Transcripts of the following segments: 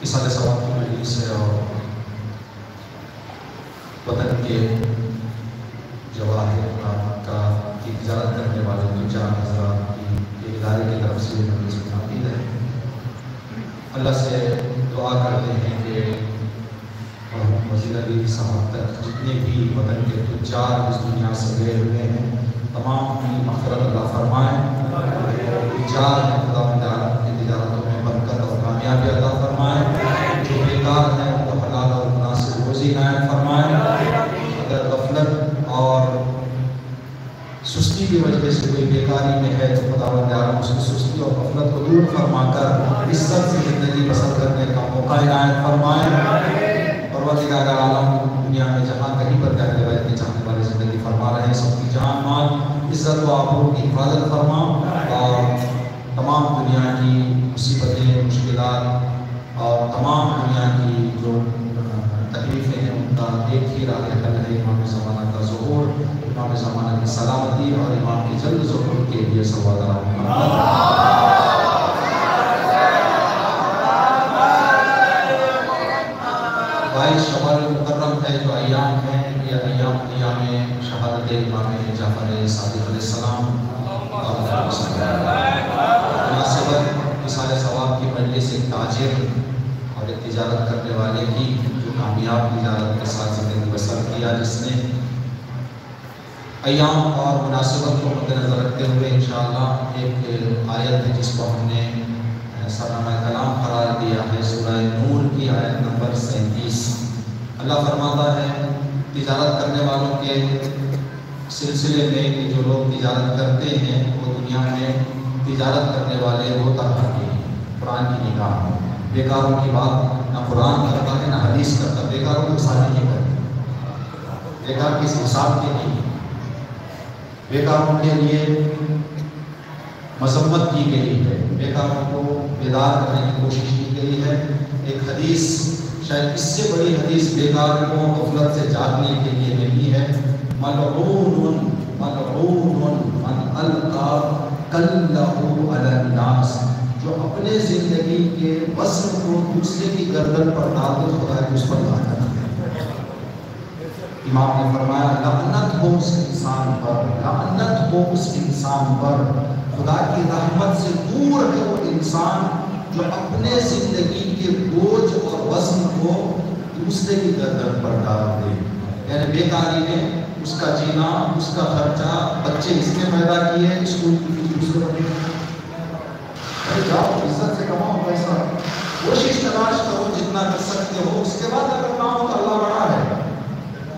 اصالہ ثواب کی مجلس ہے اور وطن کے جواہر کا کی تجارت کرنے والے دو چار حضرات کی ادارے کی طرف سے مجلس منعقد ہے۔ اللہ سے دعا کرتے ہیں کہ وزیر علی صاحب تک جتنے بھی وطن کے تجار اس دنیا سے گئے ہوئے ہیں تمام کی مغفرت اللہ فرمائیں۔ تجار ہیں خدا کی تجارتوں میں برکت اور کامیابی عطا فرمائیں۔ جو بیکار ہیں ان کو حلال اور مناسب روزی عنایت فرمائیں۔ اگر غفلت اور سستی کی وجہ سے کوئی بیکاری میں ہے تو خدا اس کی سستی اور غفلت کو دور فرما کر عزت سے زندگی بسر کرنے کا موقع عنایت فرمائیں۔ پروردگار عالم دنیا میں جہاں کہیں پر رہنے والے کے چاہنے والے زندگی فرما رہے ہیں، سب کی جان مال عزت و آبرو کی حفاظت فرما اور تمام دنیا کی مصیبتیں مشکلات اور تمام دنیا کی جو تکلیفیں ہیں ان کا ایک ہی راہ حل ہے امام زمانہ کا ظہور، امام زمانہ کی سلامتی اور امام کی جلد ظہور کے لیے بائیس شوال مکرم ہے جو ایام ہیں، یہ ایام شہادت امام جعفر صادق علیہ السلام مناسبت اصالہ ثواب کی مجلس ایک تاجر اور ایک تجارت کرنے والے کی جو کامیاب تجارت کے ساتھ زندگی بسر کیا، جس نے ایام اور مناسبت کو مد نظر رکھتے ہوئے انشاءاللہ ایک آیت ہے جس کو ہم نے سرنامہ کلام قرار دیا ہے، سورہ نور کی آیت نمبر 37۔ اللہ فرماتا ہے تجارت کرنے والوں کے سلسلے میں کہ جو لوگ تجارت کرتے ہیں وہ دنیا میں تجارت کرنے والے دو طرح کے ہیں قرآن کی نگاہ میں۔ بیکاروں کی بات نہ قرآن کرتا ہے نہ حدیث کرتا، بیکاروں کو شادی نہیں کرتے، بیکار کس حساب کے نہیں، بیکاروں کے لیے مذمت کی گئی ہے، بیکاروں کو بیدار کرنے کی کوشش کی گئی ہے۔ ایک حدیث شاید اس سے بڑی حدیث بیکار کو غفلت سے جاگنے کے لیے نہیں ہے، ملعون ملعون من القى کلہ علی الناس، جو اپنے زندگی کے وزن کو دوسرے کی گردن پر ڈال دے خدا کی اس پر لعنت ہے۔ امام نے فرمایا لعنت ہو اس انسان پر، لعنت ہو اس انسان پر، خدا کی رحمت سے دور ہے وہ انسان جو اپنے زندگی کے بوجھ اور وزن کو دوسرے کی گردن پر ڈال دے۔ یعنی بیکاری میں اس کا جینا، اس کا خرچہ، بچے اس نے پیدا کیے، اسکول کی فیس دوسروں نے، جاؤ عزت سے کماؤ پیسہ، کوشش تلاش کرو جتنا کر سکتے ہو، اس کے بعد اگر نہ ہو تو اللہ بڑا ہے۔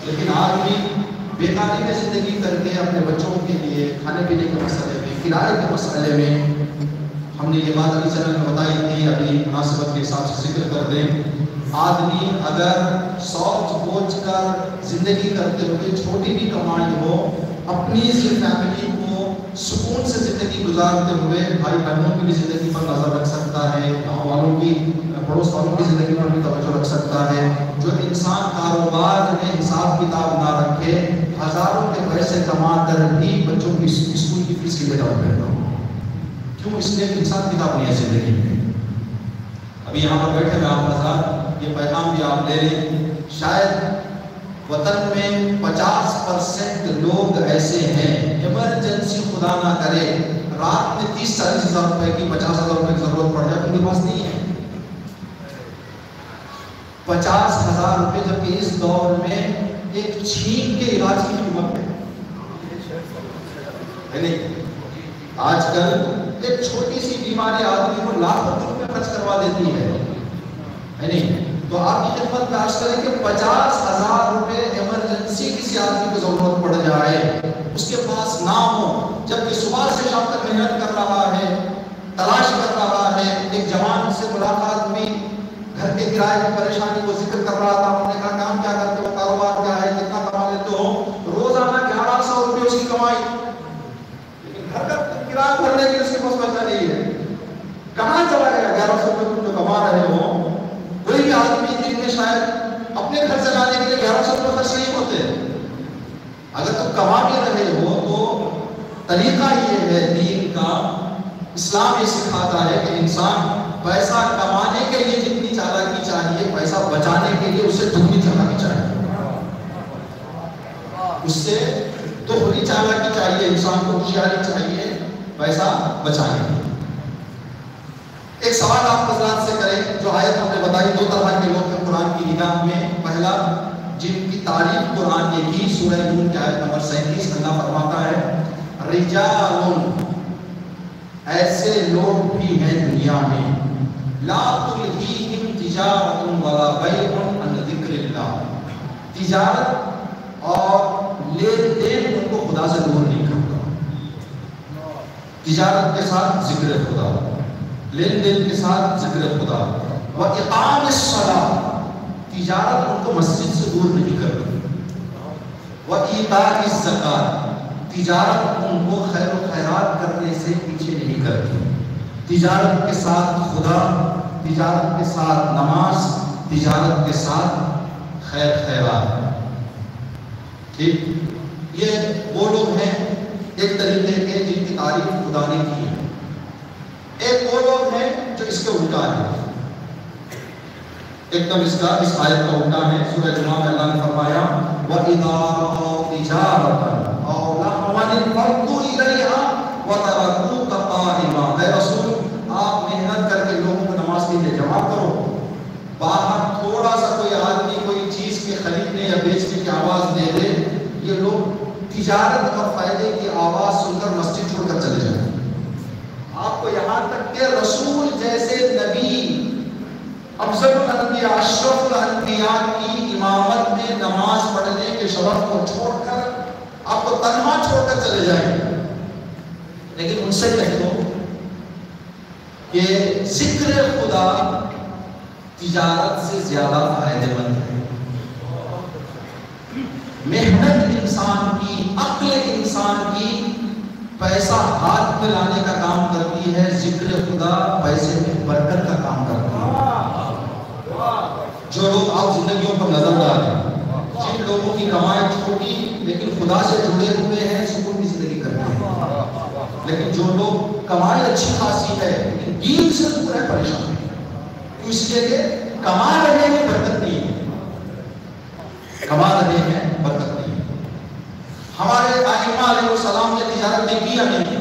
لیکن آدمی بیکاری میں زندگی کر کے اپنے بچوں کے لیے کھانے پینے کے مسئلے میں، کرائے کے مسئلے میں، ہم نے یہ بات ابھی چینل میں بتائی تھی، ابھی مناسبت کے حساب سے ذکر کر دیں، آدمی اگر سوچ بوجھ کر زندگی کرتے ہوئے چھوٹی بھی کمائی ہو، اپنی سی فیملی کو سکون سے زندگی گزارتے ہوئے بھائی بہنوں کی بھی زندگی پر نظر رکھ سکتا ہے، گاؤں والوں کی، پڑوس والوں کی زندگی پر بھی توجہ رکھ سکتا ہے۔ جو انسان کاروبار میں حساب کتاب نہ رکھے، ہزاروں کے پیسے کما کر بھی بچوں کی اسکول کی فیس کے لیے ڈال دیتا ہوں، کیوں؟ اس لیے حساب کتاب نہیں ہے زندگی میں۔ ابھی یہاں پر بیٹھے میں آپ حضرات یہ پیغام بھی آپ لے لیں، شاید وطن میں 50% لوگ ایسے ہیں، ایمرجنسی خدا نہ کرے رات میں 30-40 ہزار روپے کی 50 ہزار روپے کی ضرورت پڑ جائے، ان کے پاس نہیں ہے 50 ہزار روپے، جبکہ اس دور میں ایک چھینک کے علاج کی قیمت ہے نہیں۔ آج کل ایک چھوٹی سی بیماری آدمی کو لاکھوں روپے خرچ کروا دیتی ہے نہیں۔ تو آپ کی خدمت میں عرض کریں کہ 50 ہزار روپے ایمرجنسی کسی آدمی کو ضرورت پڑ جائے، اس کے پاس نہ ہو، جبکہ صبح سے شام تک محنت کر رہا ہے، تلاش کر رہا ہے۔ ایک جوان سے ملاقات ہوئی، گھر کے کرائے کی پریشانی کو ذکر کر رہا تھا، انہوں نے کہا کام کیا کرتے ہو، کاروبار کیا ہے، کتنا کما لیتے ہو؟ روزانہ 1100 روپے اس کی کمائی، لیکن گھر کا کرایہ بھرنے کے اس کے پاس پیسہ نہیں ہے۔ کہاں چلا گیا 1100 روپے جو کما رہے ہو؟ کوئی بھی آدمی دن میں شاید اپنے گھر چلانے کے لیے 1100 روپے خرچ نہیں ہوتے۔ اگر تم کما بھی رہے ہو تو طریقہ یہ ہے دین کا، اسلام یہ سکھاتا ہے کہ انسان پیسہ کمانے کے لیے جتنی چالاکی بچانے کے لیے اسے دگنی چالاکی چاہیے، اس سے دوہری چالاکی چاہیے، انسان کو ہوشیاری چاہیے پیسہ بچانے کے لیے۔ ایک سوال آپ حضرات سے کریں، جو آیت ہم نے بتائی، دو طرح کے لوگ ہیں قرآن کی نگاہ میں۔ پہلا، جن کی تعریف قرآن نے کی، سورہ نون کی آیت نمبر 37، اللہ فرماتا ہے رجال، ایسے لوگ بھی ہیں دنیا میں، لا تلہیہم تجارت ولا بیع عن ذکر اللہ، تجارت اور لین دین ان کو خدا سے دور نہیں کرتا۔ تجارت کے ساتھ ذکر خدا، لین دین کے ساتھ ذکر خدا۔ وَإِقَامِ الصَّلَاةِ، تجارت ان کو مسجد سے دور نہیں کرتی۔ وَإِيتَاءِ الزَّکَاةِ، تجارت ان کو خیر و خیرات کرنے سے پیچھے نہیں کرتی۔ تجارت کے ساتھ خدا، تجارت کے ساتھ نماز، تجارت کے ساتھ خیر خیرات۔ ٹھیک، یہ وہ لوگ ہیں ایک طریقے کے جن کی تعریف خدا نے کی ہے۔ ایک وہ لوگ ہیں جو اس کے الٹا ہے، ایک دم اس آیت کا الٹا ہے۔ سورہ جمعہ میں اللہ نے فرمایا وَإِذَا تِجَارَةً أَوْ لَهْوًا انفَضُّوا إِلَيْهَا وَتَرَكُوكَ قَائِمًا، اے رسول آپ محنت کر کے لوگوں کو نماز کے لیے جمع کرو، باہر تھوڑا سا کوئی آدمی کوئی چیز کے خریدنے یا بیچنے کی آواز دے دے، یہ لوگ تجارت اور فائدے کی آواز سن کر مسجد چھوڑ کر چلے جائیں۔ آپ کو یہاں تک کہ رسول جیسے نبی، افضل الانبیاء، اشرف الانبیاء کی امامت میں نماز پڑھنے کے شرف کو چھوڑ کر آپ کو تنہا چھوڑ کر چلے جائیں۔ لیکن ان سے کہہ دو کہ ذکر خدا تجارت سے زیادہ فائدہ مند ہے۔ محنت انسان کی، عقل انسان کی پیسہ ہاتھ میں لانے کا کام کرتی ہے، ذکر خدا پیسے میں برکت کا کام کرتی ہے۔ جو لوگ آپ زندگیوں پر نظر ڈالیں، جن لوگوں کی کمائی چھوٹی لیکن خدا سے جڑے ہوئے ہیں، سکون کی زندگی کرتے ہیں۔ لیکن جو لوگ کمائی اچھی خاصی ہے لیکن دین سے دور ہے، پریشان ہے، اس لیے کہ کما رہے ہیں برکت نہیں ہے، کما رہے ہیں برکت نہیں ہے۔ ہمارے ائمہ علیہ السلام نے تجارت نہیں کیا نہیں،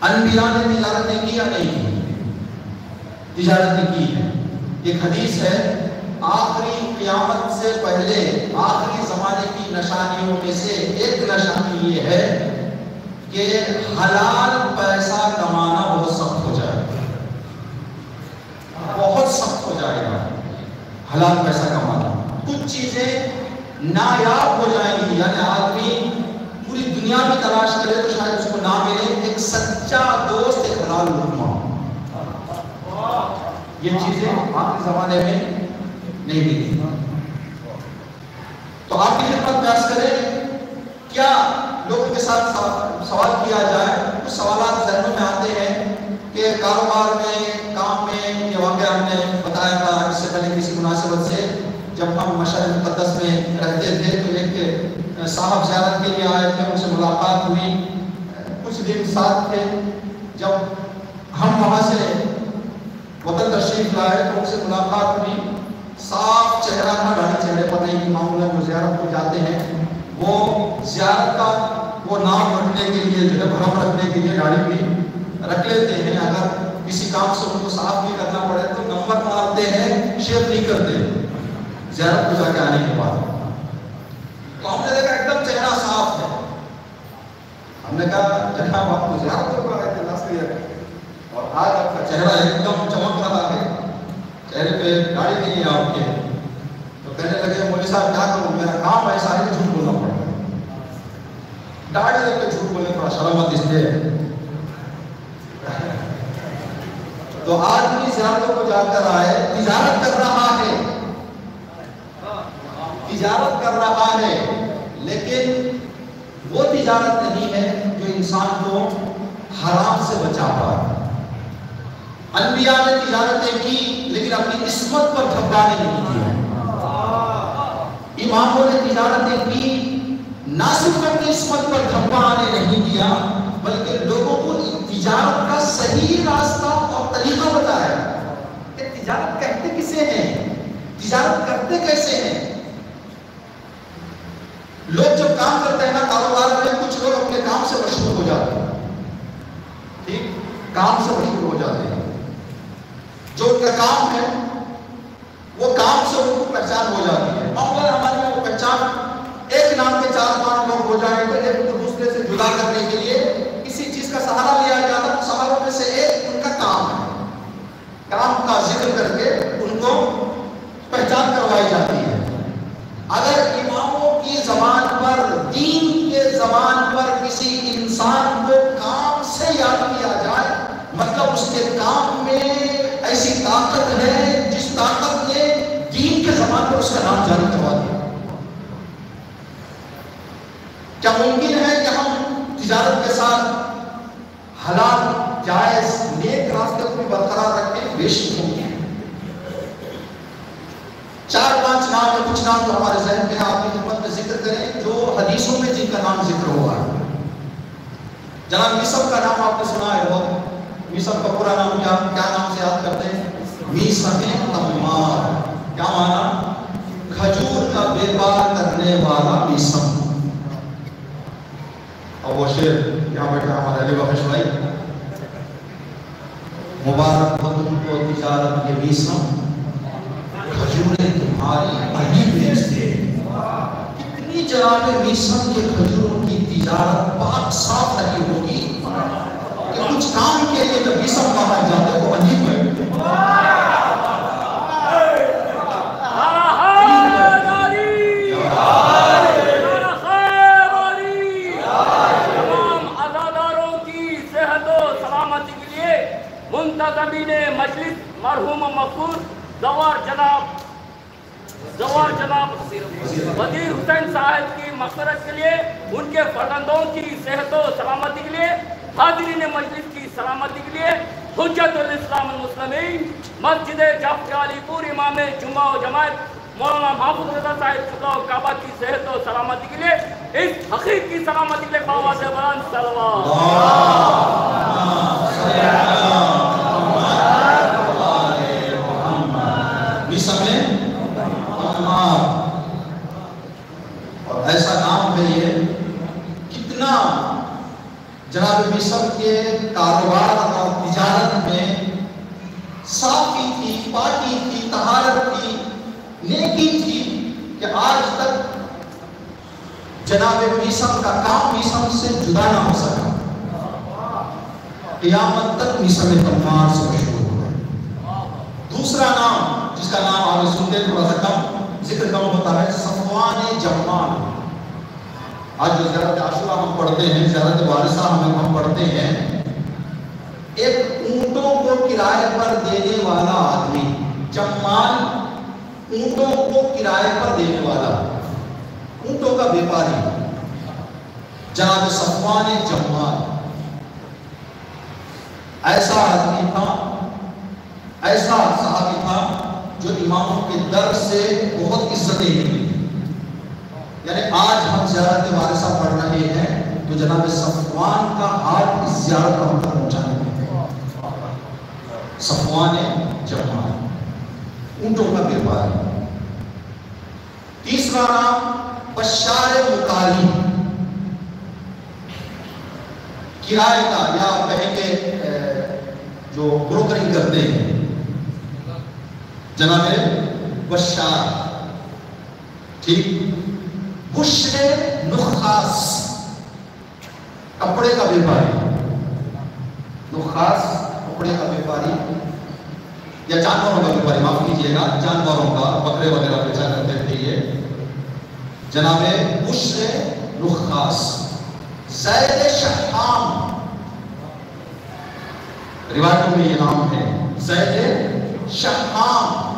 انبیاء نے تجارت نہیں کیا نہیں، تجارت نہیں کی ہے۔ ایک حدیث ہے، آخری قیامت سے پہلے آخری زمانے کی نشانیوں میں سے ایک نشانی یہ ہے کہ حلال پیسہ کمانا بہت سخت ہو جائے گا، بہت سخت ہو جائے گا حلال پیسہ کمانا۔ کچھ چیزیں نایاب ہو جائیں گی، یعنی آدمی پوری دنیا میں تلاش کرے تو شاید اس کو نہ ملے ایک سچا دوست، ایک حلال لقمہ۔ یہ چیزیں آخری زمانے میں نہیں ملی۔ تو آپ کی خدمت میں عرض کریں، کیا لوگوں کے ساتھ سوال کیا جائے؟ کچھ سوالات ذہنوں میں آتے ہیں کہ کاروبار میں، کام میں، یہ واقعہ ہم نے بتایا تھا اس سے پہلے کسی مناسبت سے، جب ہم مشہد مقدس میں رہتے تھے تو ایک صاحب زیارت کے لیے آئے تھے، ان سے ملاقات ہوئی، کچھ دن ساتھ تھے۔ جب ہم وہاں سے وطن تشریف لائے تو ان سے ملاقات ہوئی، صاف چہرہ تھا، گاڑی چہرے پر نہیں، معمولاً جو زیارت کو جاتے ہیں وہ زیارت کا وہ نام رکھنے کے لیے، جو ہے بھرم رکھنے کے لیے گاڑی بھی رکھ لیتے ہیں، اگر کسی کام سے ان کو صاف بھی کرنا پڑے تو نمبر مارتے ہیں، شیئر نہیں کرتے زیارت کو جا کے آنے کے بعد۔ تو ہم نے دیکھا ایک دم چہرہ صاف ہے، ہم نے کہا جناب آپ کو زیارت کو آئے تھے لاسٹ ایئر اور آج آپ کا چہرہ ایک دم چمک رہا ہے، چہرے پہ گاڑی نہیں ہے آپ کے۔ تو کہنے لگے مولوی صاحب کیا کروں، میرا کام ایسا ہے کہ جھوٹ بولنا پڑتا ہے، گاڑی لے کے جھوٹ بولنے تھوڑا شرمت اس لیے۔ تو آدمی زیارتوں کو جا کر آئے، تجارت کر رہا ہے، تجارت کر رہا ہے، لیکن وہ تجارت نہیں ہے جو انسان کو حرام سے بچا پائے۔ انبیاء نے تجارتیں کی لیکن اپنی عصمت پر دھبا نہیں کیا، اماموں نے تجارتیں کی نہ صرف اپنی عصمت پر دھبا آنے نہیں دیا بلکہ لوگوں کو تجارت کا صحیح راستہ اور طریقہ بتایا کہ تجارت کہتے کسے ہیں، تجارت کرتے کیسے ہیں؟ لوگ جب کام کرتے ہیں نا کاروبار میں، کچھ لوگ اپنے کام سے مشہور ہو جاتے ہیں، ٹھیک، کام سے مشہور ہو جاتے ہیں، جو ان کا کام ہے وہ کام سے ان کو پہچان ہو جاتی ہے۔ معمولاً ہمارے یہاں وہ پہچان ایک نام کے 4-5 لوگ ہو جائیں تو ایک دوسرے سے جدا کرنے کے لیے کسی چیز کا سہارا لیا جاتا ہے، سہاروں میں سے ایک ان کا کام ہے، کام کا ذکر کر کے ان کو پہچان کروائی جاتی ہے۔ اگر اماموں کی زبان پر، دین کے زبان پر کسی انسان کو کام سے یاد کیا جائے، مطلب اس کے کام میں ایسی طاقت ہے جس طاقت نے دین کے زبان پر اس کا نام جاری کروا دیا۔ کیا ممکن ہے کہ ہم تجارت کے ساتھ حلال، جائز، نیک راستے کو بھی برقرار رکھیں؟ بے شک ممکن ہے۔ 4-5 نام یا کچھ نام جو ہمارے ذہن میں آپ کی خدمت میں ذکر کریں، جو حدیثوں میں جن کا نام ذکر ہوا ہے۔ جناب میثم کا نام آپ نے سنا ہے بہت۔ میثم کا پورا نام کیا نام سے یاد کرتے ہیں؟ میثم تمار۔ کیا مانا؟ کھجور کا بیپار کرنے والا میثم۔ اور وہ شیر یہاں بیٹھا ہمارے علی بخش بھائی، مبارک ہو تم کو تجارت کے میثم، کھجوریں تمہاری بڑی بیچتے۔ کتنی جناب میثم کے کھجوروں کی تجارت پاک صاف رہی ہوگی کہ کچھ کام کے لیے جب میثم کہا جاتا ہے وہ عجیب ہے۔ منتظمین مجلس مرحوم و مغفور زوار جناب وزیر حسین صاحب کی مغفرت کے لیے، ان کے فرزندوں کی صحت و سلامتی کے لیے، حاضرین مجلس کی سلامتی کے لیے، حجت الاسلام المسلمین مسجد جعفر علی پور امام جمعہ و جماعت مولانا محمود رضا صاحب خدا و کعبہ کی صحت و سلامتی کے لیے، اس حقیق کی سلامتی کے لیے بآواز بلند صلوات۔ اور ایسا نام ہے یہ، کتنا جناب میثم کے کاروبار اور تجارت میں صافی تھی، پاکی تھی، طہارت تھی، نیکی تھی کہ آج تک جناب میثم کا کام میثم سے جدا نہ ہو سکا۔ قیامت تک میثم تمار سے مشہور ہو گئے۔ دوسرا نام جس کا نام آپ سنتے تھوڑا سا کم ذکر کم ہوتا ہے، صفوان جمال۔ آج جو زیارت عاشورہ ہم پڑھتے ہیں، زیارت وارثہ ہم پڑھتے ہیں، ایک اونٹوں کو کرائے پر دینے والا آدمی، جمال، اونٹوں کو کرائے پر دینے والا، اونٹوں کا بیپاری، جناب صفوان جمال۔ ایسا آدمی تھا، ایسا صحابی تھا جو اماموں کے در سے بہت عزتیں ملی۔ یعنی آج ہم زیارت وارثہ پڑھ رہے ہیں تو جناب صفوان کا ہاتھ اس زیارت ہم تک پہنچانے میں، صفوان جمال، اونٹوں کا بیپاری۔ تیسرا نام بشار مکاری، کرائے کا یا کہیں کہ جو بروکرنگ کرتے ہیں، جناب بشار، ٹھیک۔ بشر نخاس، کپڑے کا بیپاری، نخاس کپڑے کا بیپاری یا جانوروں کا بیپاری، معاف کیجیے گا، جانوروں کا، بکرے وغیرہ بیچا کرتے تھے یہ جناب بشر نخاس۔ زید شحام، روایتوں میں یہ نام ہے، زید شحام۔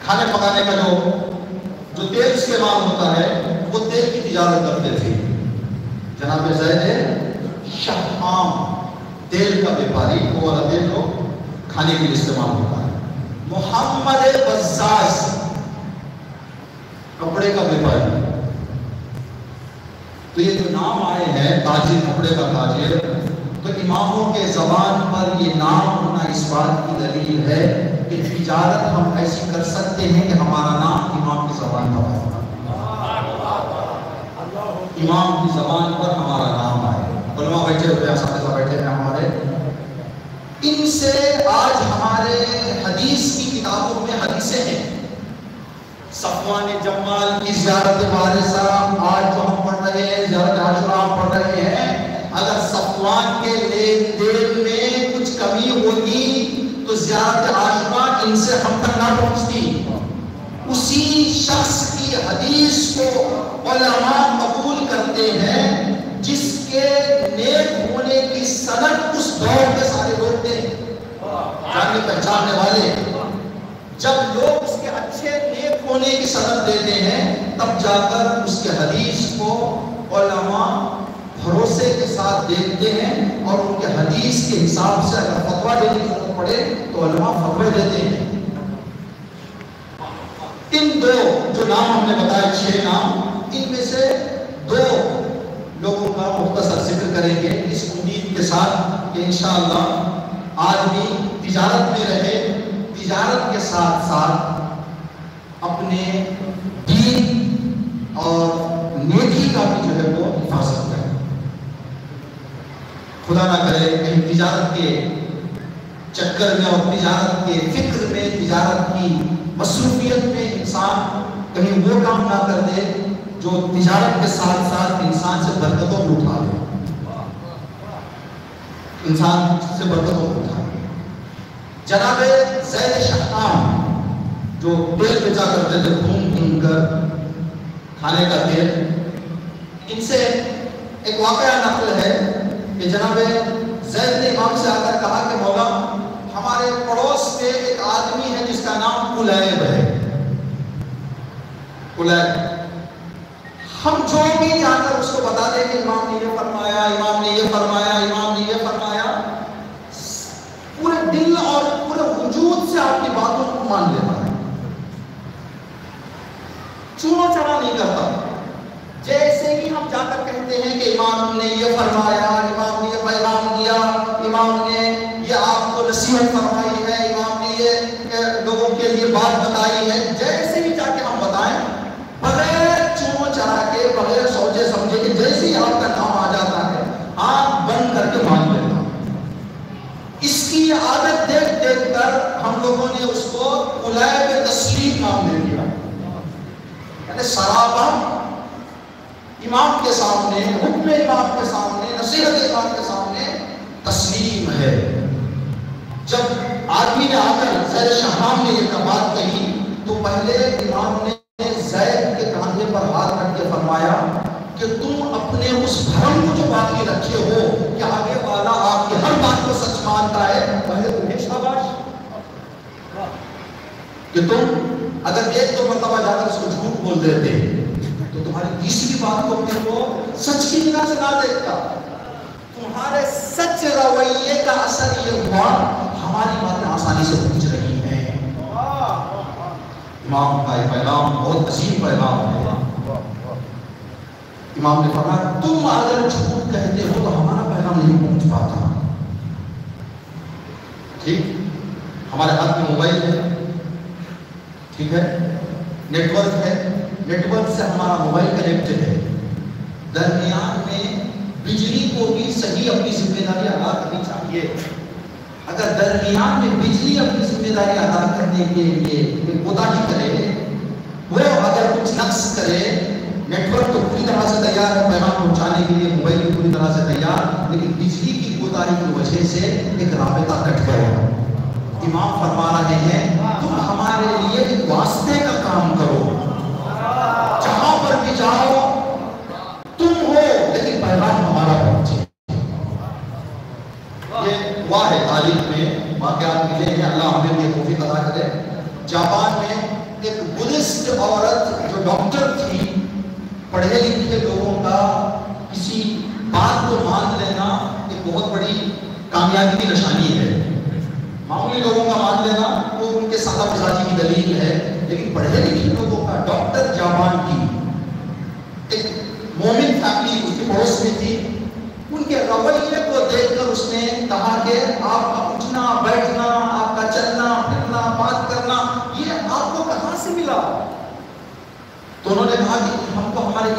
کھانے پکانے کا جو تیل استعمال ہوتا ہے وہ تیل کی تجارت کرتے تھے، جناب زید شحام، تیل کا بیپاری، وہ والا تیل جو کھانے کے لیے استعمال ہوتا ہے۔ محمد بزاز، کپڑے کا بیپاری۔ تو یہ جو نام آئے ہیں تاجر، کپڑے کا تاجر، تو اماموں کے زبان پر یہ نام ہونا اس بات کی دلیل ہے کہ تجارت ہم ایسی کر سکتے ہیں کہ ہمارا نام امام کی زبان پر آئے، امام کی زبان پر ہمارا نام آئے۔ علماء بیٹھے ہوئے، اساتذہ بیٹھے ہیں ہمارے، ان سے آج ہمارے حدیث کی کتابوں میں حدیثیں ہیں۔ صفوان جمال کی زیارت وارثہ آج جو ہم پڑھ رہے ہیں، زیارت عاشورہ ہم پڑھ رہے ہیں، اگر صفوان کے لین دین میں کچھ کمی ہوتی تو زیارت عاشورہ ان سے ہم تک نہ پہنچتی۔ اسی شخص کی حدیث کو علماء قبول کرتے ہیں جس کے نیک ہونے کی سند اس دور کے سارے لوگ تھے، جاننے پہچاننے والے۔ جب لوگ اس کے اچھے نیک ہونے کی سند دیتے ہیں تب جا کر اس کے حدیث کو علماء بھروسے کے ساتھ دیکھتے ہیں، اور ان کے حدیث کے حساب سے اگر فتویٰ دینے کی ضرورت پڑے تو علماء فتوے دیتے ہیں۔ ان دو جو نام ہم نے بتائے، 6 نام، ان میں سے 2 لوگوں کا مختصر ذکر کریں گے، اس امید کے ساتھ کہ انشاءاللہ آدمی تجارت میں رہے، تجارت کے ساتھ ساتھ اپنے دین اور نیکی کا بھی جو ہے وہ حفاظت کرے۔ خدا نہ کرے کہیں تجارت کے چکر میں اور تجارت کے فکر میں، تجارت کی مصروفیت میں انسان کہیں وہ کام نہ کر دے جو تجارت کے ساتھ ساتھ انسان سے برکتوں کو اٹھا لے، انسان سے برکتوں کو اٹھا لے۔ جناب زید شہام جو تیل بیچا کرتے تھے، گھوم کر کھانے کا تیل، ان سے ایک واقعہ نقل ہے کہ جناب زید نے امام سے آ کر کہا کہ مولا، ہمارے پڑوس میں ایک آدمی ہے جس کا نام قلیب ہے، قلیب، ہم جو بھی جا کر اس کو بتا دیں کہ امام نے یہ فرمایا، امام نے یہ فرمایا، امام نے یہ فرمایا، پورے دل اور پورے وجود سے آپ کی باتوں کو مان لیتا ہے، چونو چرا نہیں کرتا۔ جیسے ہی ہم جا کر کہتے ہیں کہ امام نے یہ فرمایا، امام نے یہ پیغام دیا، امام نے یہ آپ کو نصیحت فرمائی ہے، امام نے یہ لوگوں کے لیے بات بتائی ہے، جیسے ہی جا کے ہم بتائیں، بغیر چونو چرا کے، بغیر سوچے سمجھے کہ جیسے ہی آپ کا نام آ جاتا ہے آنکھ بند کر کے مان لیتا۔ اس کی عادت دیکھ دیکھ کر ہم لوگوں نے اس کو قلیب تسلیم نام دے دیا، یعنی سرابہ امام کے سامنے، حکم امام کے سامنے، نصیحت امام کے سامنے تسلیم ہے۔ جب آدمی نے آ کر زید شہام نے یہ بات کہی تو پہلے امام نے زید کے کاندھے پر ہاتھ رکھ کے فرمایا کہ تم اپنے اس بھرم کو جو باقی رکھے ہو کہ آگے والا آپ کی ہر بات کو سچ مانتا ہے، پہلے تمہیں شاباش کہ تم اگر 1-2 مرتبہ جا کر اس کو جھوٹ بول دیتے تو تمہاری تیسری بات کو پھر وہ سچ کی نگاہ سے نہ دیکھتا۔ تمہارے سچ رویے کا اثر یہ ہوا ہماری باتیں آسانی سے پہنچ رہی ہیں۔ امام کا یہ پیغام بہت عظیم پیغام ہے۔ امام نے فرمایا تم اگر جھوٹ کہتے ہو تو ہمارا پیغام نہیں پہنچ پاتا۔ ٹھیک، ہمارے ہاتھ میں موبائل ہے، ٹھیک ہے، نیٹ ورک ہے، نیٹ ورک سے ہمارا موبائل کنیکٹڈ ہے، درمیان میں بجلی کو بھی صحیح اپنی ذمہ داری ادا کرنی چاہیے۔ اگر درمیان میں بجلی اپنی ذمہ داری ادا کرنے کے لیے کوتاہی کرے، وہ اگر کچھ نقص کرے، نیٹ ورک تو پوری طرح سے تیار ہے پیغام پہنچانے کے لیے، موبائل بھی پوری طرح سے تیار، لیکن بجلی کی کوتاہی کی وجہ سے ایک رابطہ کٹ گیا۔ امام فرما رہے ہیں تم ہمارے لیے ایک واسطے کا کام کرو، جہاں پر بھی جاؤ تم ہو لیکن پیغام ہمارا پہنچے۔ یہ ہوا ہے تاریخ میں، واقعات ملے ہیں، اللہ ہمیں یہ توفیق عطا کرے۔ جاپان میں ایک بدھسٹ عورت جو ڈاکٹر تھی، پڑھے لکھے لوگوں کا کسی بات کو مان لینا ایک بہت بڑی کامیابی کی نشانی ہے۔ معمولی لوگوں کا مان لینا وہ ان کے سادہ مزاجی کی دلیل ہے، لیکن پڑھے لکھے لوگوں کا، ڈاکٹر جاپان کی ایک مومن فیملی اس کے پڑوس میں تھی، ان کے رویے کو دیکھ کر اس نے کہا کہ آپ کا اٹھنا بیٹھنا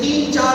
3-4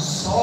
100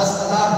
10,000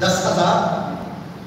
10,000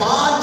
5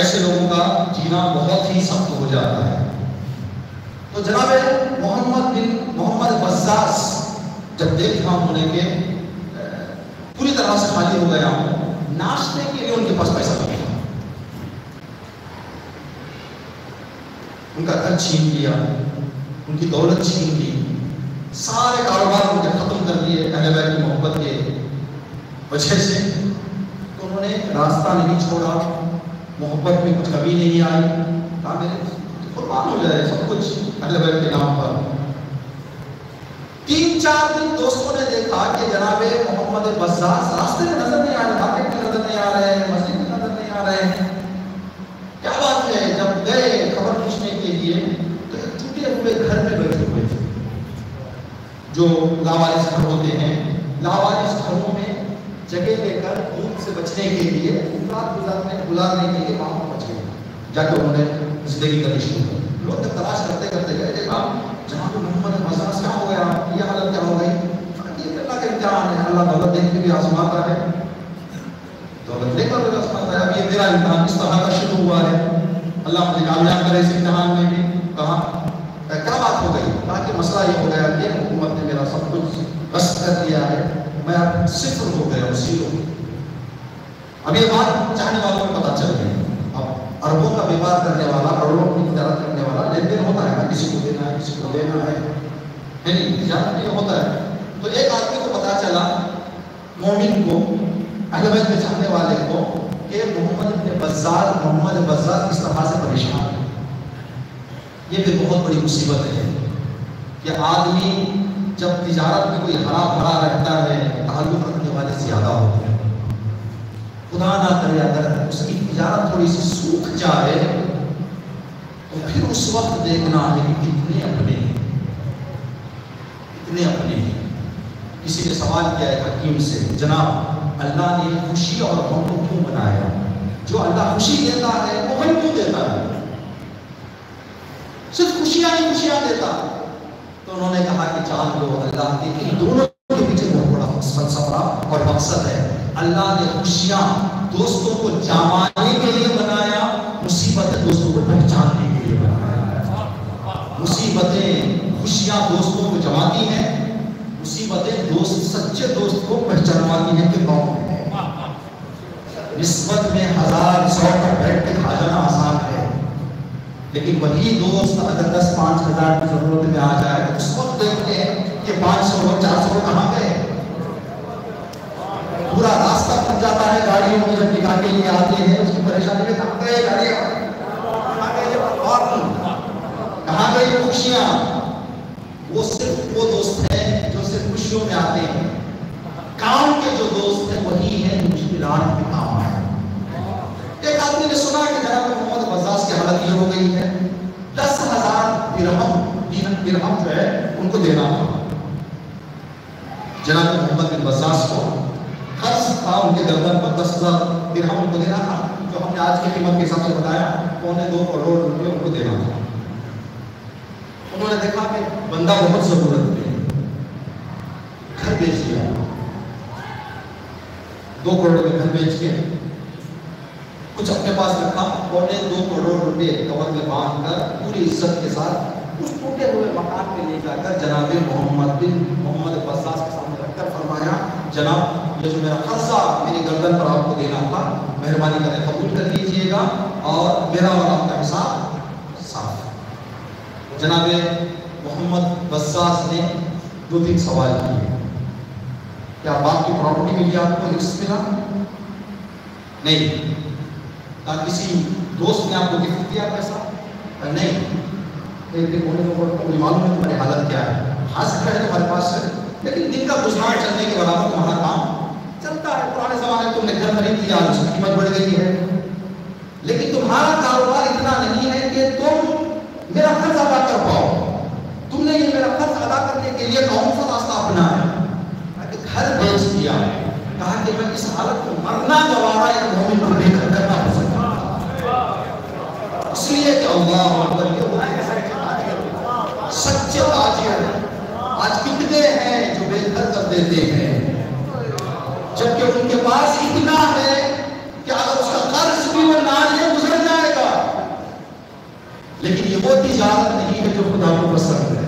ایسے لوگوں کا جینا بہت ہی سخت ہو جاتا ہے۔ تو جناب محمد بزاز جب دیکھا انہوں نے کہ پوری طرح سے خالی ہو گیا ہوں، ناشتے کے لیے ان کے پاس پیسہ نہیں تھا، ان کا گھر چھین لیا، ان کی دولت چھین لی، سارے کاروبار ان کے ختم کر دیے اہل بیت کی محبت کے وجہ سے۔ تو انہوں نے راستہ نہیں چھوڑا، محبت میں کچھ کمی نہیں آئی، کہا میرے قربان ہو جائے سب کچھ اہل بیت کے نام پر۔ 3-4 دن دوستوں نے دیکھا کہ جناب محمد بزاز راستے میں نظر نہیں آ رہے، مارکیٹ میں نظر نہیں آ رہے ہیں، مسجد میں نظر نہیں آ رہے ہیں، کیا بات ہے؟ جب گئے خبر پوچھنے کے لیے تو ایک ٹوٹے ہوئے گھر میں بیٹھے ہوئے تھے، جو لاوارث گھر ہوتے ہیں، لاوارث گھروں میں جگہ لے کر دھوپ سے بچنے کے لیے رات گزارنے کے لیے وہاں پہنچ گئے، جا کے انہوں نے زندگی کرنی شروع کی۔ لوگ تلاش کرتے کرتے گئے، دیکھا جناب محمد بزاز کیا ہو گیا، یہ حالت کیا ہو گئی؟ یہ اللہ کا امتحان ہے، اللہ دولت دیکھ کے بھی آزماتا ہے، دولت لے کر بھی آزماتا ہے۔ اب یہ میرا امتحان اس طرح کا شروع ہوا ہے، اللہ مجھے کامیاب کرے اس امتحان میں بھی۔ کہا کیا بات ہو گئی؟ کہا کہ مسئلہ یہ ہو گیا کہ حکومت نے میرا سب کچھ غصب کر دیا ہے، میں اب صفر ہو گیا ہوں، زیرو۔ اب یہ بات چاہنے والوں کو پتہ چل گئی، اب اربوں کا بیپار کرنے والا، کروڑوں کی تجارت کرنے والا، لین دین ہوتا ہے نا، کسی کو دینا ہے کسی کو لینا ہے نہیں، تجارت نہیں ہوتا ہے۔ تو ایک آدمی کو پتہ چلا، مومن کو، اہل بیت میں چاہنے والے کو، کہ محمد بزاز اس طرح سے پریشان ہے۔ یہ بھی بہت بڑی مصیبت ہے کہ آدمی جب تجارت میں کوئی ہرا بھرا رہتا ہے، تعلق رکھنے والے زیادہ ہوتے ہیں، خدا نہ کرے اگر اس کی تجارت تھوڑی سی سوکھ جائے تو پھر اس وقت دیکھنا ہے کہ کتنے اپنے ہیں، کتنے اپنے ہیں۔ کسی نے سوال کیا ہے حکیم سے، جناب اللہ نے خوشی اور غم کو کیوں بنایا؟ جو اللہ خوشی دیتا ہے وہ غم کیوں دیتا ہے؟ صرف خوشیاں ہی خوشیاں دیتا۔ تو انہوں نے کہا کہ جان لو اللہ کے ان دونوں کے پیچھے بہت بڑا فلسفہ اور مقصد ہے۔ اللہ نے خوشیاں دوستوں کو جمانے کے لیے بنایا، مصیبتیں دوستوں کو پہچاننے کے لیے بنایا۔ مصیبتیں خوشیاں دوستوں کو جماتی ہیں، مصیبتیں سچے دوست کو پہچانواتی ہیں کہ کون ہے۔ نسبت میں 1000-100 کا بیٹھ کے کھا جانا آسان ہے، لیکن وہی دوست اگر 10-5,000 کی ضرورت میں آ جائے تو اس وقت دیکھتے ہیں کہ 500-400 کہاں گئے۔ پورا راستہ پھٹ جاتا ہے گاڑیوں میں، جب نکاح کے لیے آتے ہیں اس کی پریشانی میں کہاں گئے گاڑیاں، کہاں گئے کہاں گئی خوشیاں۔ وہ صرف وہ دوست ہیں جو صرف خوشیوں میں آتے ہیں، کام کے جو دوست ہیں وہی ہیں مشکلات میں کام آئے۔ ایک آدمی نے سنا کہ جناب محمد بزاز کی حالت یہ ہو گئی ہے، 10,000 درہم جو ہے ان کو دینا تھا۔ جناب محمد بن بزاز کو قرض تھا ان کے گردن پر، 10,000 درہم ان کو دینا تھا، جو ہم نے آج کی قیمت کے حساب سے بتایا 2.25 کروڑ روپے ان کو دینا تھا۔ انہوں نے دیکھا کہ بندہ بہت ضرورت میں، گھر بیچ دیا، 2 کروڑ میں گھر بیچ کے کچھ اپنے پاس رکھا، 2.25 کروڑ روپے کور میں باندھ کر پوری عزت کے ساتھ اس ٹوٹے ہوئے مکان میں لے جا کر جناب محمد بزاز کے سامنے رکھ کر فرمایا، جناب یہ جو میرا قرضہ میری گردن پر آپ کو دینا تھا، مہربانی کریں قبول کر لیجئے گا اور میرا اور آپ کا حساب صاف۔ جناب محمد بزاز نے 2-3 سوال کیے، کیا باپ کی پراپرٹی ملی آپ کو، رسک ملا؟ نہیں۔ کسی دوست نے آپ کو گفٹ دیا پیسہ؟ نہیں۔ ایک دن ہونے کو مجھے معلوم ہے تمہاری حالت کیا ہے، حاصل ہے تمہارے پاس سے، لیکن دن کا گزار چلنے کے برابر تمہارا کام چلتا ہے۔ پرانے زمانے میں تم نے گھر خرید لیا، اس کی قیمت بڑھ گئی ہے، لیکن تمہارا کاروبار اتنا نہیں ہے کہ تم میرا قرض ادا کر پاؤ۔ تم نے یہ میرا قرض ادا کرنے کے لیے کون سا راستہ اپنایا؟ گھر بیچ دیا، کہا کہ میں اس حالت کو مرنا گوارا ایک مومن کو لے کر کرنا ہو سکتا، اس لیے کہ اللہ سچے تاجر آج کتنے ہیں جو بے گھر کر دیتے ہیں، جبکہ ان کے پاس اتنا ہے کہ اگر اس کا قرض بھی وہ نہ لے گزر جائے وہ تجارت نہیں ہے جو خدا کو پسند ہے۔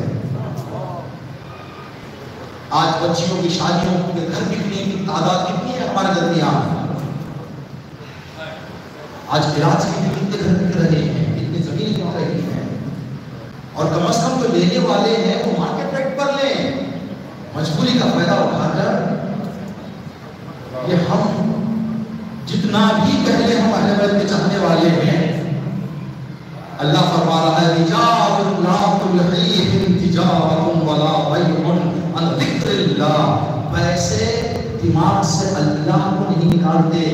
آج بچیوں کی شادیوں کے گھر بکنے کی تعداد کتنی ہے ہمارے درمیان؟ آج علاج کے لیے کتنے گھر بک رہے ہیں، کتنی زمین بک رہی ہے، اور کم از کم جو لینے والے ہیں وہ مارکیٹ ریٹ پر لیں، مجبوری کا فائدہ اٹھا کر۔ یہ ہم جتنا بھی پہلے ہم اہل بیت کے چاہنے والے ہیں، اللہ فرما رہا ہے رجال لا تلہیہم تجارۃ ولا بیع عن ذکر اللہ، پیسے دماغ سے اللہ کو نہیں نکالتے۔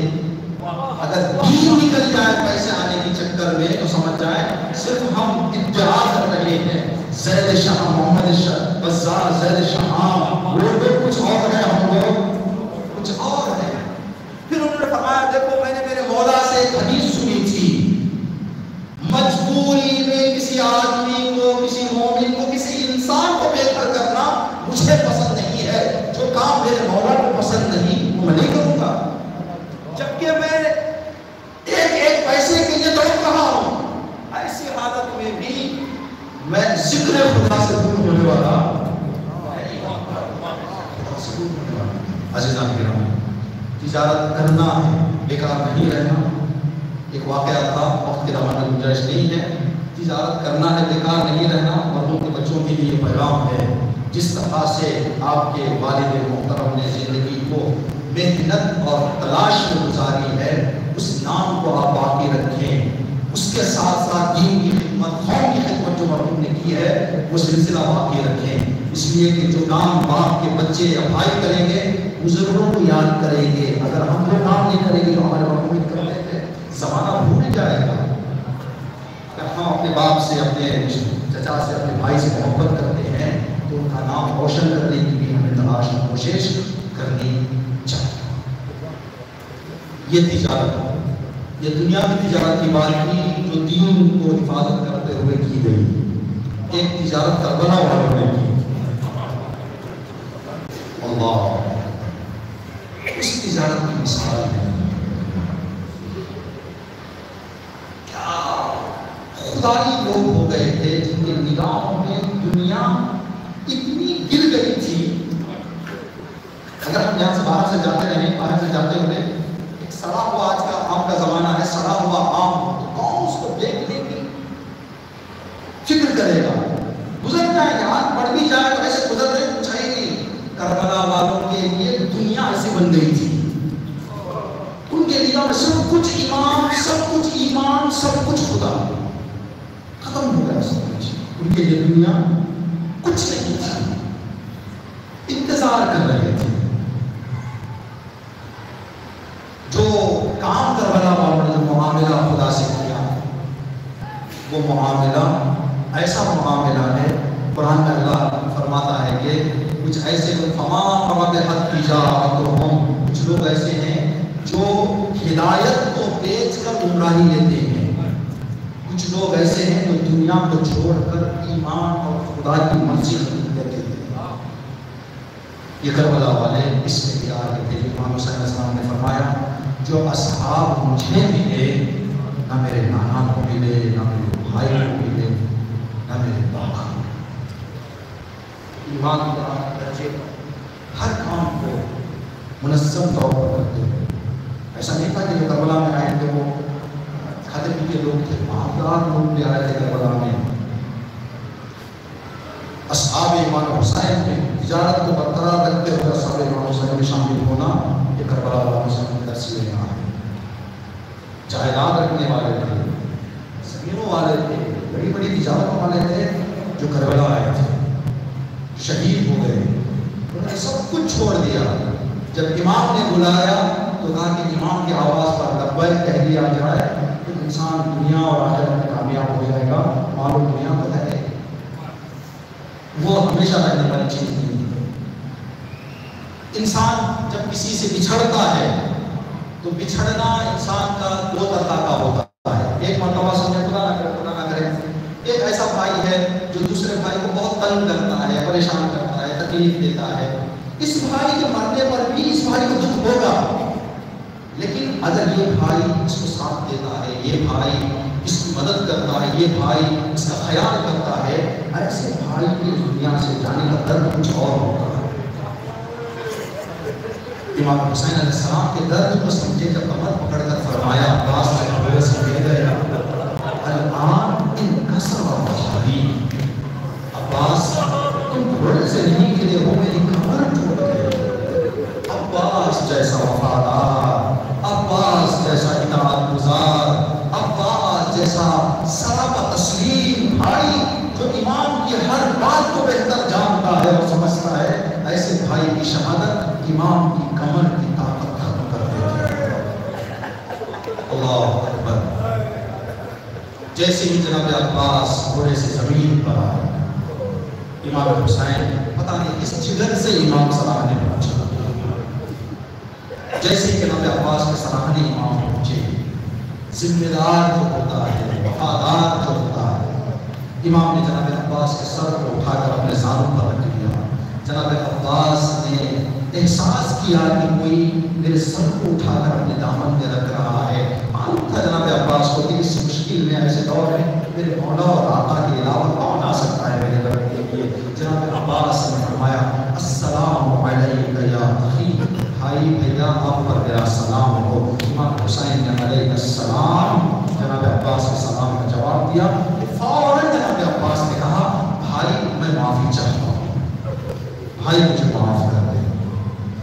اگر دین نکل جائے پیسے آنے کے چکر میں تو سمجھ جائیں صرف ہم ادعا کر رہے ہیں۔ زید شاہ محمد شاہ بزار، زید شاہ، وہ لوگ کچھ اور ہیں، ہم لوگ کچھ اور ہیں۔ پھر انہوں نے فرمایا دیکھو میں نے میرے مولا سے ایک حدیث سنی تھی، مجبوری میں کسی آدمی کو، کسی مومن کو، کسی انسان کو بے گھر کرنا مجھے پسند نہیں ہے۔ جو کام میرے مولا کو پسند نہیں وہ میں نہیں کروں گا، جبکہ میں ایک پیسے کے لیے دوڑ رہا ہوں۔ ایسی حالت میں بھی میں ذکر خدا سے دور ہونے والا عزیزان کرام۔ تجارت کرنا ہے، بیکار نہیں رہنا۔ ایک واقعہ تھا، وقت کے زمانے میں گنجائش نہیں ہے، تجارت کرنا ہے، بیکار نہیں رہنا۔ مردوں کے بچوں کے لیے پیغام ہے، جس طرح سے آپ کے والد محترم نے زندگی کو محنت اور تلاش میں گزاری ہے، اس نام کو آپ باقی رکھیں۔ اس کے ساتھ ساتھ دین کی خدمت، قوم کی خدمت جو مرحوم نے کی ہے وہ سلسلہ باقی رکھیں، اس لیے کہ جو کام باپ کے بچے یا بھائی کریں گے بزرگوں کو یاد کریں گے۔ اگر ہم وہ کام نہیں کریں گے جو ہمارے مرحوم کرتے تھے، زمانہ بھول جائے گا۔ اگر ہم اپنے باپ سے، اپنے چچا سے، اپنے بھائی سے محبت کرتے ہیں تو ان کا نام روشن کرنے کی بھی ہمیں تلاش اور کوشش کرنی چاہیے۔ یہ تجارت، یہ دنیا کی تجارت کی بات کی جو دین کو حفاظت کرتے ہوئے کی گئی۔ ایک تجارت کربلا والوں نے کی، اللہ اس تجارت کی مثال ہے۔ کیا خدائی لوگ ہو گئے تھے جن کے نگاہوں میں دنیا اتنی گر گئی تھی۔ اگر ہم یہاں سے باہر سے جاتے رہیں، باہر سے جاتے ہوئے سڑا ہوا، آج کا آم کا زمانہ ہے، سڑا ہوا آم تو کون اس کو دیکھنے کی فکر کرے گا؟ گزر جائے گا، پڑھ بھی جائے تو ایسے گزر رہے کچھ ہے نہیں۔ کربلا والوں کے لیے دنیا ایسی بن گئی تھی، ان کے دلوں میں سب کچھ ایمان، سب کچھ ایمان، سب کچھ خدا، ختم ہو گیا سب کچھ۔ ان کے لیے دنیا کچھ نہیں تھی، انتظار کر رہے تھے۔ جو کام کربلا والوں نے جو معاملہ خدا سے کیا، وہ معاملہ ایسا معاملہ ہے، قرآن میں اللہ فرماتا ہے کہ کچھ ایسے کچھ لوگ ایسے ہیں جو ہدایت کو بیچ کر گمراہی لیتے ہیں، کچھ لوگ ایسے ہیں جو دنیا کو چھوڑ کر ایمان اور خدا کی مرضی خرید لیتے ہیں۔ یہ کربلا والے اس میں بھی آ رہے تھے۔ امام حسین علیہ السلام نے فرمایا جو اصحاب مجھے ملے، نہ میرے نانا کو ملے، نہ میرے بھائی کو ملے، نہ میرے باپ کو ملے۔ ایمان کی طرح درجے ہر کام کو منظم طور پر کرتے ہوئے، ایسا نہیں تھا کہ جو کربلا میں آئے تھے وہ کھاتے پیتے لوگ تھے، مالدار لوگ بھی آئے تھے کربلا میں۔ اصحاب امام حسین میں تجارت کو برقرار رکھتے ہوئے اصحاب امام حسین میں شامل ہونا، یہ کربلا والوں سے درس لینا ہے۔ جائیداد رکھنے والے تھے، زمینوں والے تھے، بڑی بڑی تجارتوں والے تھے، جو کربلا آئے تھے، شہید ہو گئے، انہوں نے سب کچھ چھوڑ دیا۔ جب امام نے بلایا تو کہا کہ امام کی آواز پر لبیک کہہ دیا جائے تو انسان دنیا اور آخرت میں کامیاب ہو جائے گا۔ معلوم دنیا تو ہے، وہ ہمیشہ رہنے والی چیز نہیں ہے۔ انسان جب کسی سے بچھڑتا ہے تو بچھڑنا انسان کا دو طرح کا ہوتا ہے۔ ایک مرتبہ سمجھے خدا نہ کرے، ایک ایسا بھائی ہے جو دوسرے بھائی کو بہت تنگ کرتا ہے، پریشان کرتا ہے، تکلیف دیتا ہے۔ اس بھائی کے مرنے پر بھی اس بھائی کو دکھ ہوگا، لیکن اگر یہ بھائی اس کو ساتھ دیتا ہے، یہ بھائی اس کی مدد کرتا ہے، یہ بھائی اس کا خیال کرتا ہے، ایسے بھائی کی دنیا سے جانے کا درد کچھ اور ہوتا ہے۔ امام حسین علیہ السلام کے درد کو سمجھے جب کمر پکڑ کر فرمایا عباس سے گھوڑے سے لے گئے الان انکسر بحری، عباس تم گھوڑے سے نہیں گرے ہو، میری کمر ٹوٹ گئی۔ عباس جیسا وفادار، عباس جیسا اطاعت گزار، عباس جیسا سلام تسلیم بھائی جو امام کی ہر بات کو بہتر جانتا ہے اور سمجھتا ہے، ایسے بھائی کی شہادت امام کی کمر کی طاقت ختم کر دیتی ہے۔ اللہ اکبر۔ جیسے ہی جناب عباس گھوڑے سے زمین پر آئے، امام حسین پتہ نہیں اس جگر سے امام سراہنے پہنچا۔ جیسے کہ جناب عباس کے سراہنے امام پہنچے، ذمہ دار جو ہوتا ہے، وفادار جو ہوتا ہے، امام نے جناب عباس کے سر کو اٹھا کر اپنے زانوں پر رکھ دیا۔ جناب عباس نے احساس کیا کہ کوئی میرے سر کو اٹھا کر اپنے دامن میں رکھ رہا ہے۔ معلوم تھا جناب عباس کو کہ اس مشکل میں ایسے دور میں میرے مولا اور آقا کے علاوہ کون آ سکتا ہے میرے در کے لیے۔ جناب عباس نے فرمایا السلام علیک یا اخی، بھائی بھیا آپ پر میرا سلام ہو۔ امام حسین نے علیہ السلام جناب عباس کے سلام کا جواب دیا۔ فوراً جناب عباس نے کہا بھائی میں معافی چاہتا ہوں، بھائی مجھے معاف کر دے۔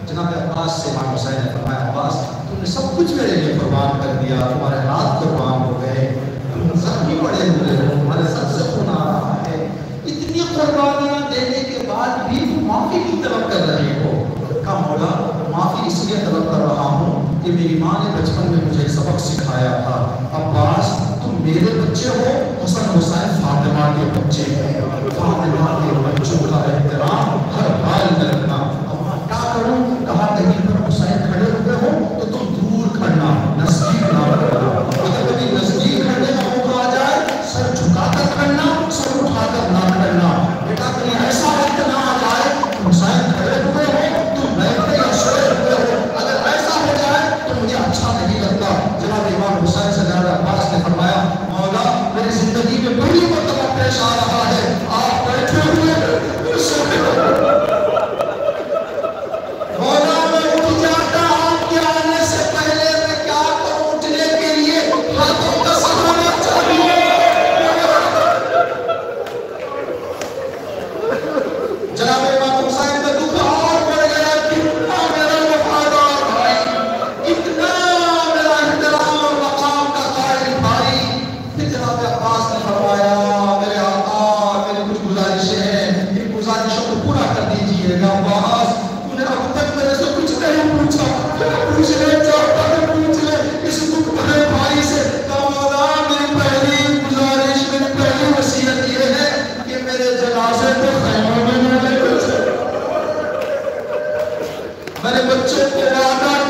جناب عباس سے امام حسین نے فرمایا عباس تم نے سب کچھ میرے لیے قربان کر دیا، تمہارے ہاتھ قربان ہو گئے، تم زخمی پڑے ہوئے ہو، تمہارے سر سے خون آ رہا ہے، اتنی قربانیاں دینے کے بعد بھی تم معافی کی طلب کر رہے ہو۔ کہا مولا معافی اس لیے طلب کر رہا ہوں کہ میری ماں نے بچپن میں مجھے سبق سکھایا تھا، عباس تم میرے بچے ہو، حسن حسین فاطمہ کے بچے ہیں، فاطمہ کے بچوں کا احترام ہر حال میں رکھنا۔ کیا کروں؟ کہا کہیں پر حسین کھڑے ہوئے ہو تو تم دور کھڑنا، نزدیک نہ کرنا۔ اگر کبھی نزدیک کھڑنے کا موقع آ جائے سر جھکا کر کھڑنا، سر اٹھا کر نہ کھڑنا۔ بیٹا کہیں ایسا وقت نہ آ جائے حسین کھڑے ہوئے ہو تم بیٹھے یا سوئے ہوئے ہو، اگر ایسا ہو جائے تو مجھے اچھا نہیں لگتا۔ جناب امام حسین سے جناب عباس نے فرمایا مولا میری زندگی میں پہلی مرتبہ پیش آ رہا ہے آپ بیٹھے ہوئے میرے بچے کو وعدہ